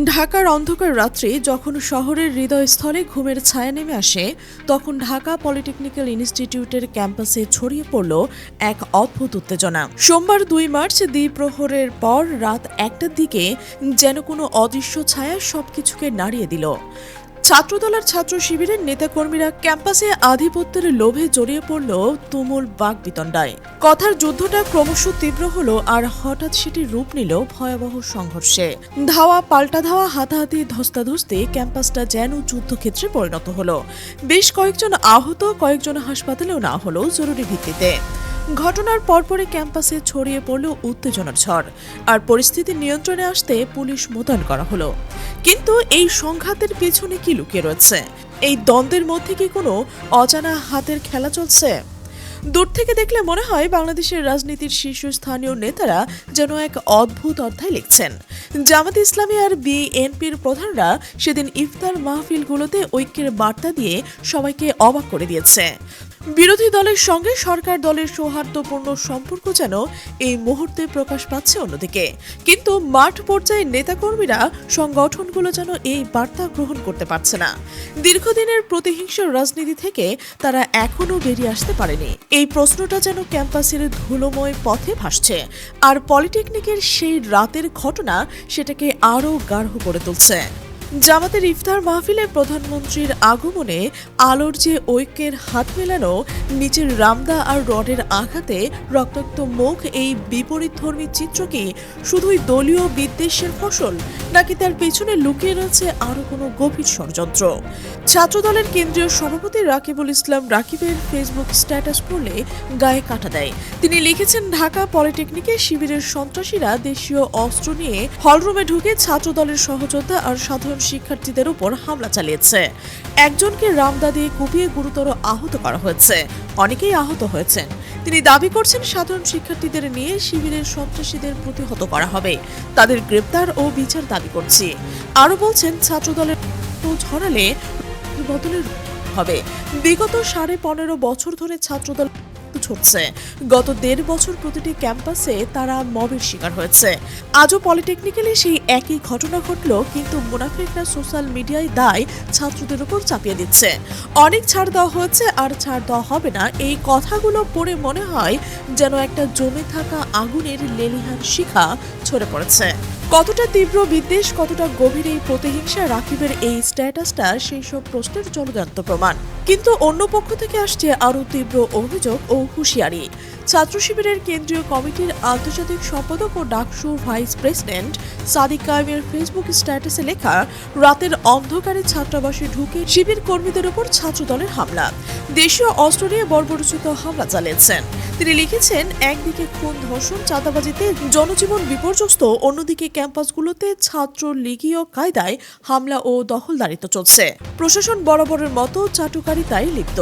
ঢাকার অন্ধকার রাত্রি যখন শহরের হৃদয়স্থলে ঘুমের ছায়া নেমে আসে, তখন ঢাকা পলিটেকনিক্যাল ইনস্টিটিউটের ক্যাম্পাসে ছড়িয়ে পড়ল এক অদ্ভুত উত্তেজনা। সোমবার ২ মার্চ দ্বিপ্রহরের পর রাত ১টার দিকে যেন কোনো অদৃশ্য ছায়া সবকিছুকে নাড়িয়ে দিল। ছাত্রদল আর ছাত্র শিবিরের নেতাকর্মীরা ক্যাম্পাসে আধিপত্যের লোভে জড়িয়ে পড়ল তুমুল বাকবিতণ্ডায়। কথার যুদ্ধটা ক্রমশ তীব্র হলো আর হঠাৎ সেটি রূপ নিল ভয়াবহ সংঘর্ষে। ধাওয়া পাল্টা ধাওয়া, হাতাহাতি, ধস্তাধস্তি, ক্যাম্পাসটা যেন যুদ্ধক্ষেত্রে পরিণত হলো। বেশ কয়েকজন আহত, কয়েকজন হাসপাতালেও না হলো জরুরি ভিত্তিতে। ঘটনার পরপরই ক্যাম্পাসে ছড়িয়ে পড়ল উত্তেজনার ঝড়, আর পরিস্থিতি নিয়ন্ত্রণে আসতে পুলিশ মোতায়েন করা হলো। কিন্তু এই সংঘাতের পেছনে কি লুকিয়ে রয়েছে? এই দ্বন্দ্বের মধ্যে কি কোনো অজানা হাতের খেলা চলছে? দূর থেকে দেখলে মনে হয় বাংলাদেশের রাজনীতির শীর্ষস্থানীয় নেতারা যেন এক অদ্ভুত অধ্যায় লিখছেন। জামাত ইসলামী আর বিএনপির প্রধানরা সেদিন ইফতার মাহফিলগুলোতে ঐক্যের বার্তা দিয়ে সবাইকে অবাক করে দিয়েছে। বিরোধী দলের সঙ্গে সরকার দলের সৌহার্দ্যপূর্ণ সম্পর্ক যেন এই মুহূর্তে প্রকাশ পাচ্ছে অন্যদিকে। কিন্তু মাঠ পর্যায়ে নেতাকর্মীরা, সংগঠনগুলো যেন এই বার্তা গ্রহণ করতে পারছে না। দীর্ঘদিনের প্রতিহিংসার রাজনীতি থেকে তারা এখনও বেরিয়ে আসতে পারেনি। এই প্রশ্নটা যেন ক্যাম্পাসের ধুলোময় পথে ভাসছে, আর পলিটেকনিকের সেই রাতের ঘটনা সেটাকে আরও গাঢ় করে তুলছে। জামাতের ইফতার মাহফিলে প্রধানমন্ত্রীর আগমনে আলোর যে ঐক্যের হাত মেলানো, নিচের রামদা আর রডের আঘাতে রক্তাক্ত মুখ, এই বিপরীতধর্মী চিত্র কি শুধুই দলীয় বিদ্বেষের ফসল, নাকি তার পেছনে লুকিয়ে রয়েছে আরও কোনো গভীর ষড়যন্ত্র? ছাত্রদলের কেন্দ্রীয় সভাপতি রাকিবুল ইসলাম রাকিবের ফেসবুক স্ট্যাটাস পড়লে গায়ে কাঁটা দেয়। তিনি লিখেছেন, ঢাকা পলিটেকনিকে শিবিরের সন্ত্রাসীরা দেশীয় অস্ত্র নিয়ে হলরুমে ঢুকে ছাত্রদলের সহযোদ্ধা আর সাধারণ শিক্ষার্থীদের উপর হামলা চালিয়েছে। একজনকে রামদা দিয়ে কুপিয়ে গুরুতর আহত করা হয়েছে, অনেকেই আহত হয়েছেন। তিনি দাবি করছেন, সাধারণ শিক্ষার্থীদের নিয়ে শিবিরের সন্ত্রাসীদের প্রতিহত করা হবে, তাদের গ্রেপ্তার ও বিচার দাবি করছি। আরও বলছেন, ছাত্রদলের ছড়ালে বদলের হবে। বিগত 15.5 বছর ধরে ছাত্রদল ছড়ছে। গত 1.5 বছর প্রতিটি ক্যাম্পাসে তারা মবের শিকার হয়েছে। আজও পলিটেকনিক্যালে সেই একই ঘটনা ঘটল, কিন্তু মুনাফিকরা সোশ্যাল মিডিয়ায় দায় ছাত্রদের উপর চাপিয়ে দিচ্ছে। অনেক ছাড় দেওয়া হয়েছে আর ছাড় দেওয়া হবে না, এই কথাগুলো পড়ে মনে হয় যেন একটা জমে থাকা আগুনের লেলিহান শিখা ছড়ে পড়েছে। কতটা তীব্র বিদ্বেষ, কতটা গভীর এই প্রতিহিংসা, রাকিবের এই স্ট্যাটাসটা সেই সব প্রশ্নের জ্বলন্ত প্রমাণ। কিন্তু অন্য পক্ষ থেকে আসছে আরও তীব্র অভিযোগ ও হুঁশিয়ারি। ছাত্র শিবিরের কেন্দ্রীয় কমিটির আন্তর্জাতিক সম্পাদক ও ডাকসুর ভাইস প্রেসিডেন্ট সাদিক কায়েমের ফেসবুক স্ট্যাটাসে লেখা, রাতের অন্ধকারে ছাত্রাবাসে ঢুকে শিবির কর্মীদের উপর ছাত্রদলের হামলা, দেশীয় অস্ত্র নিয়ে বর্বরোচিত হামলা চালিয়েছেন। তিনি লিখেছেন, একদিকে খুন, ধর্ষণ, চাঁদাবাজিতে জনজীবন বিপর্যস্ত, অন্যদিকে ক্যাম্পাসগুলোতে ছাত্র লীগীয় কায়দায় হামলা ও দখলদারিত্ব চলছে। প্রশাসন বরাবরের মতো চাটুকারিতায় লিপ্ত।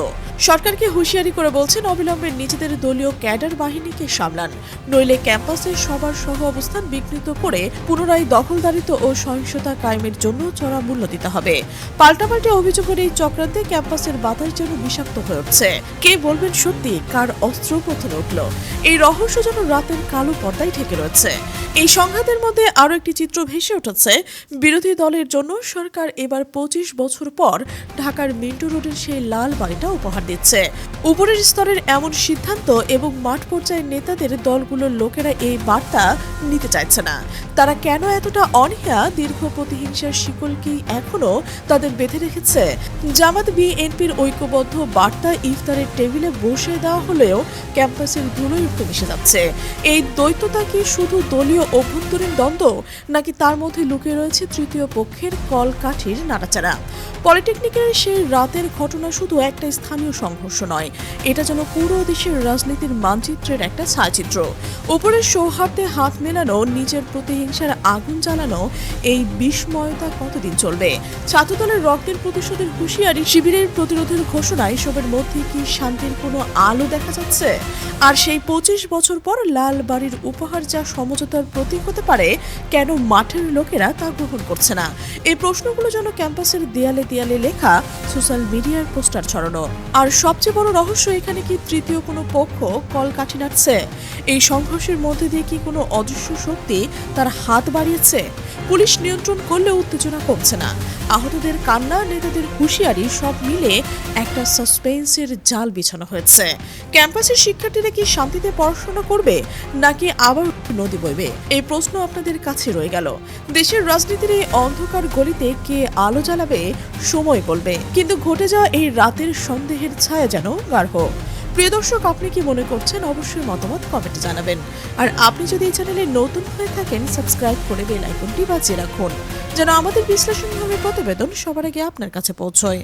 সরকারকে হুঁশিয়ারি করে বলছেন, অবিলম্বে নিজেদের দলীয় ক্যাডার বাহিনীকে সামলান, নইলে ক্যাম্পাসে সবার সহ অবস্থান বিঘ্নিত করে পুনরায় দখলদারিত্ব ও সহিংসতা কায়েমের জন্য চড়া মূল্য দিতে হবে। পাল্টাপাল্টি অভিযোগের এই চক্রান্তে ক্যাম্পাসের বাতাস যেন বিষাক্ত হয়ে উঠছে। কে বলবেন সত্যি, কার অস্ত্র প্রথমে উঠল? এই রহস্য যেন রাতের কালো পর্দায় ঢেকে রয়েছে। এই সংঘাতের মধ্যে আরও একটি চিত্র ভেসে উঠেছে। বিরোধী দলের জন্য সরকার এবার 25 বছর পর ঢাকার মিন্টো রোডের সেই লাল বাড়িটা উপহার দিচ্ছে। উপরের স্তরের এমন সিদ্ধান্ত এবং মাঠ পর্যায়ের নেতাদের দলগুলোর লোকেরা এই বার্তা নিতে চাইছে না। তারা কেন এতটা অনীহা? দীর্ঘ প্রতিহিংসার শিকল কি এখনো তাদের বেঁধে রেখেছে? জামাত বিএনপির ঐক্যবদ্ধ বার্তা ইফতারের টেবিলে বসে দেওয়া হলেও ক্যাম্পাসের ধুলোয় উঠতে মিশে যাচ্ছে। এই দ্বৈততা কি শুধু দলীয় অভ্যন্তরীণ দ্বন্দ্ব, নাকি তার মধ্যে লুকিয়ে রয়েছে তৃতীয় পক্ষের কলকাঠির নাড়াচাড়া? পলিটেকনিকের সেই রাতের ঘটনা শুধু একটা স্থানীয় সংঘর্ষ নয়, এটা যেন পুরো দেশের রাজনীতির মানচিত্রের একটা ছায়াচিত্র। উপরের সৌহার্দ্যে হাত মেলানো, নিজের প্রতিহিংসার আগুন জ্বালানো, এই বিস্ময়তা কতদিন চলবে? ছাত্রদলের রক্তের প্রতিশোধের হুঁশিয়ারি, শিবিরের প্রতিরোধের ঘোষণা, এসবের মধ্যে কি শান্তির কোনো আলো দেখা যাচ্ছে? আর সেই 25 বছর পর লাল বাড়ির উপহার যা সমঝোতার প্রতীক হতে পারে, কেন মাঠের লোকেরা তা গ্রহণ করছে না? এই প্রশ্নগুলো যেন ক্যাম্পাসের দেয়ালে দেয়ালে লেখা, সোশ্যাল মিডিয়ার পোস্টার ছড়ানো। আর সবচেয়ে বড় রহস্য, এখানে কি তৃতীয় কোনো পক্ষ কলকাঠি নাড়ছে? এই সংঘর্ষের মধ্যে দিয়ে কি কোনো অদৃশ্য শক্তি তার হাত বাড়িয়েছে? পুলিশ নিয়ন্ত্রণ করলেও উত্তেজনা কমছে না। আহতদের কান্না, নেতাদের হুঁশিয়ারি সব মিলে একটা সাসপেন্সের জাল বিছানো হয়েছে। ক্যাম্পাসের শিক্ষার্থীরা কি শান্তিতে পড়াশোনা করবে নাকি আবার নদী বইবে, এই প্রশ্ন আপনাদের কাছে রয়ে গেল। দেশের রাজনীতির এই অন্ধকার গলিতে কে আলো জ্বালাবে সময় বলবে, কিন্তু ঘটে যাওয়া এই রাতের সন্দেহের ছায়া যেন গাঢ়। প্রিয় দর্শক, আপনি কি মনে করছেন অবশ্যই মতামত কমেন্টে জানাবেন। আর আপনি যদি এই চ্যানেলে নতুন হয়ে থাকেন, সাবস্ক্রাইব করে বেল আইকনটি বাজিয়ে রাখুন যেন আমাদের বিশ্লেষণমূলক প্রতিবেদন সবার আগে আপনার কাছে পৌঁছয়।